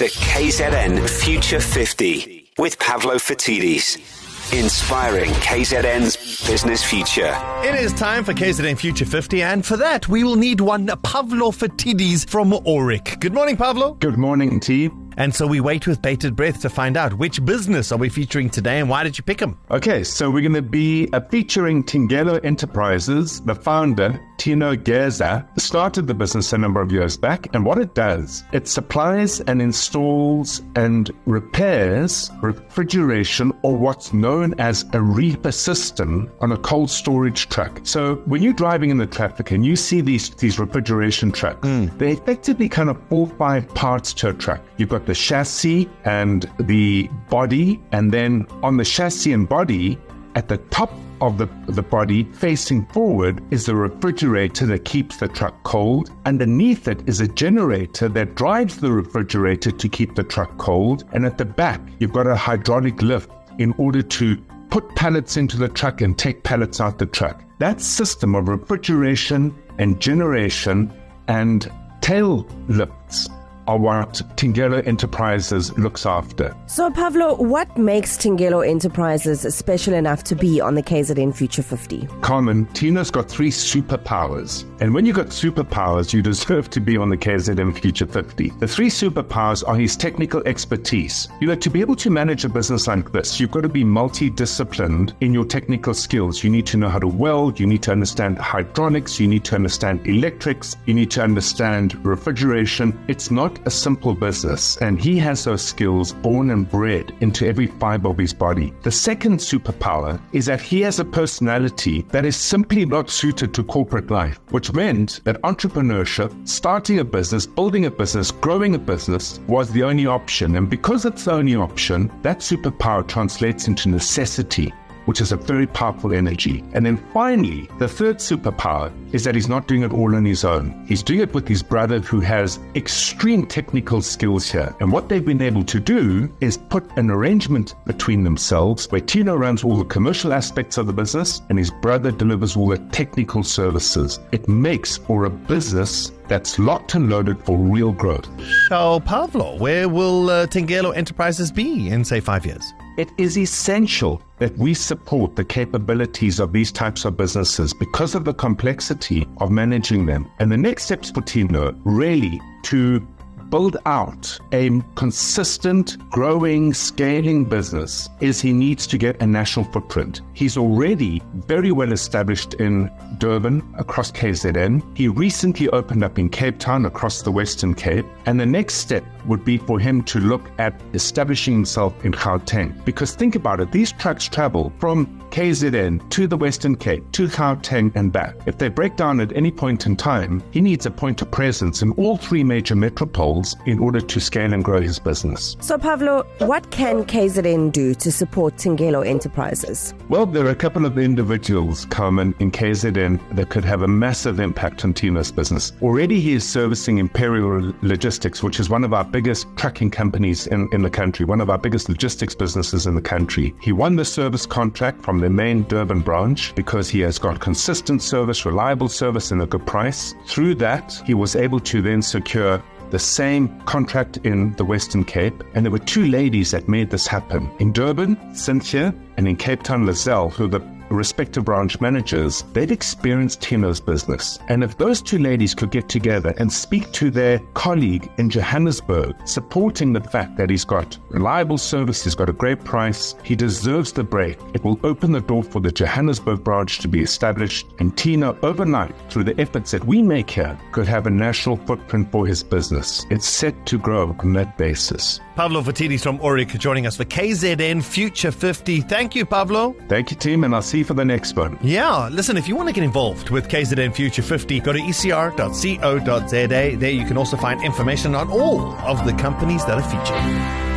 The KZN Future50 with Pavlo Fatidis. Inspiring KZN's business future. It is time for KZN Future50, and for that, we will need one Pavlo Fatidis from Auric. Good morning, Pavlo. Good morning, T. And so we wait with bated breath to find out which business are we featuring today and why did you pick him? Okay, so we're going to be featuring Tingelo Enterprises. The founder, Tino Gheza, started the business a number of years back. And what it does, it supplies and installs and repairs refrigeration, or what's known as a reefer system, on a cold storage truck. So when you're driving in the traffic and you see these refrigeration trucks, they're effectively kind of 4 or 5 parts to a truck. You've got the chassis and the body, and then on the chassis and body, at the top of the body facing forward is the refrigerator that keeps the truck cold. Underneath it is a generator that drives the refrigerator to keep the truck cold. And at the back, you've got a hydraulic lift in order to put pallets into the truck and take pallets out the truck. That system of refrigeration and generation and tail lifts are what Tingelo Enterprises looks after. So, Pavlo, what makes Tingelo Enterprises special enough to be on the KZN Future50? Carmen, Tino's got 3 superpowers. And when you've got superpowers, you deserve to be on the KZN Future50. The 3 superpowers are his technical expertise. To be able to manage a business like this, you've got to be multidisciplined in your technical skills. You need to know how to weld, you need to understand hydraulics, you need to understand electrics, you need to understand refrigeration. It's not a simple business, and he has those skills born and bred into every fiber of his body. The second superpower is that he has a personality that is simply not suited to corporate life, which meant that entrepreneurship, starting a business, building a business, growing a business was the only option. And because it's the only option, that superpower translates into necessity, which is a very powerful energy. And then finally, the third superpower is that he's not doing it all on his own. He's doing it with his brother, who has extreme technical skills here. And what they've been able to do is put an arrangement between themselves where Tino runs all the commercial aspects of the business and his brother delivers all the technical services. It makes for a business that's locked and loaded for real growth. So, Pavlo, where will Tingelo Enterprises be in, say, 5 years? It is essential that we support the capabilities of these types of businesses because of the complexity of managing them. And the next steps for Tino really to build out a consistent, growing, scaling business is he needs to get a national footprint. He's already very well established in Durban, across KZN. He recently opened up in Cape Town, across the Western Cape. And the next step would be for him to look at establishing himself in Gauteng. Because think about it, these trucks travel from KZN to the Western Cape, to Gauteng and back. If they break down at any point in time, he needs a point of presence in all 3 major metropoles in order to scale and grow his business. So, Pavlo, what can KZN do to support Tingelo Enterprises? Well, there are a couple of individuals, Carmen, in KZN that could have a massive impact on Tino's business. Already he is servicing Imperial Logistics, which is one of our biggest trucking companies in the country, one of our biggest logistics businesses in the country. He won the service contract from the main Durban branch because he has got consistent service, reliable service, and a good price. Through that, he was able to then secure the same contract in the Western Cape, and there were 2 ladies that made this happen. In Durban, Cynthia, and in Cape Town, Lizelle, who are the respective branch managers. They've experienced Tino's business. And if those 2 ladies could get together and speak to their colleague in Johannesburg, supporting the fact that he's got reliable service, he's got a great price, he deserves the break, it will open the door for the Johannesburg branch to be established, and Tino, overnight, through the efforts that we make here, could have a national footprint for his business. It's set to grow on that basis. Pavlo Fatidis from Auric joining us for KZN Future50. Thank you, Pavlo. Thank you, team, and I'll see you for the next one. Yeah, listen, if you want to get involved with KZN Future50, go to ecr.co.za. There you can also find information on all of the companies that are featured.